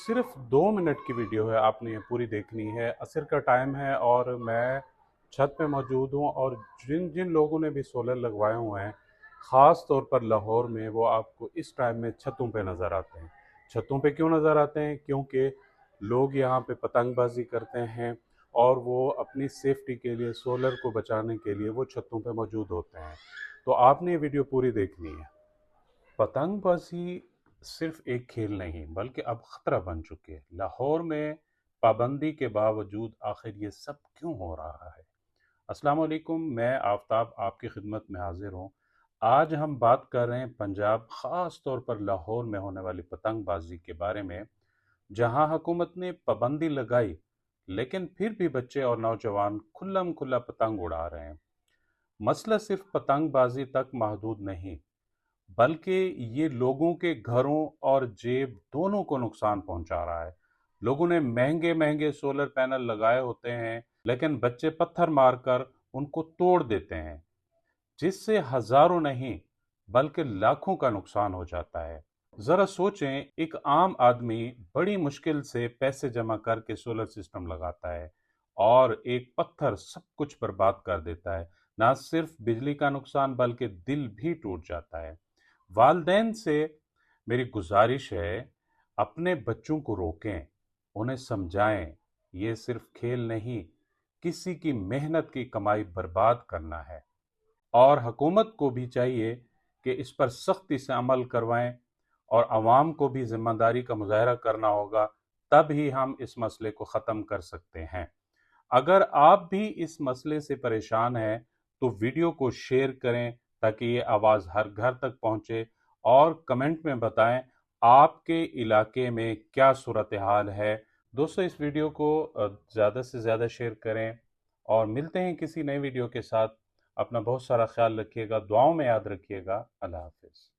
सिर्फ 2 मिनट की वीडियो है, आपने ये पूरी देखनी है। असर का टाइम है और मैं छत पे मौजूद हूँ और जिन जिन लोगों ने भी सोलर लगवाए हुए हैं, ख़ास तौर पर लाहौर में, वो आपको इस टाइम में छतों पे नज़र आते हैं। छतों पे क्यों नज़र आते हैं? क्योंकि लोग यहाँ पे पतंगबाजी करते हैं और वो अपनी सेफ्टी के लिए, सोलर को बचाने के लिए वो छतों पे मौजूद होते हैं। तो आपने ये वीडियो पूरी देखनी है। पतंगबाजी सिर्फ एक खेल नहीं बल्कि अब खतरा बन चुकी है। लाहौर में पाबंदी के बावजूद आखिर ये सब क्यों हो रहा है? अस्सलाम वालेकुम, मैं आफताब आपकी खिदमत में हाजिर हूँ। आज हम बात कर रहे हैं पंजाब, ख़ास तौर पर लाहौर में होने वाली पतंगबाजी के बारे में, जहां हुकूमत ने पाबंदी लगाई लेकिन फिर भी बच्चे और नौजवान खुल्लम खुल्ला पतंग उड़ा रहे हैं। मसला सिर्फ पतंगबाजी तक महदूद नहीं, बल्कि ये लोगों के घरों और जेब दोनों को नुकसान पहुंचा रहा है। लोगों ने महंगे महंगे सोलर पैनल लगाए होते हैं, लेकिन बच्चे पत्थर मारकर उनको तोड़ देते हैं, जिससे हजारों नहीं बल्कि लाखों का नुकसान हो जाता है। जरा सोचें, एक आम आदमी बड़ी मुश्किल से पैसे जमा करके सोलर सिस्टम लगाता है और एक पत्थर सब कुछ बर्बाद कर देता है। ना सिर्फ बिजली का नुकसान बल्कि दिल भी टूट जाता है। वालदैन से मेरी गुजारिश है, अपने बच्चों को रोकें, उन्हें समझाएं, ये सिर्फ खेल नहीं, किसी की मेहनत की कमाई बर्बाद करना है। और हुकूमत को भी चाहिए कि इस पर सख्ती से अमल करवाएं और आवाम को भी जिम्मेदारी का मुजाहरा करना होगा, तब ही हम इस मसले को ख़त्म कर सकते हैं। अगर आप भी इस मसले से परेशान हैं तो वीडियो को शेयर करें ताकि ये आवाज़ हर घर तक पहुंचे, और कमेंट में बताएं आपके इलाके में क्या सूरत हाल है। दोस्तों, इस वीडियो को ज़्यादा से ज़्यादा शेयर करें और मिलते हैं किसी नई वीडियो के साथ। अपना बहुत सारा ख्याल रखिएगा, दुआओं में याद रखिएगा। अल्लाह हाफिज़।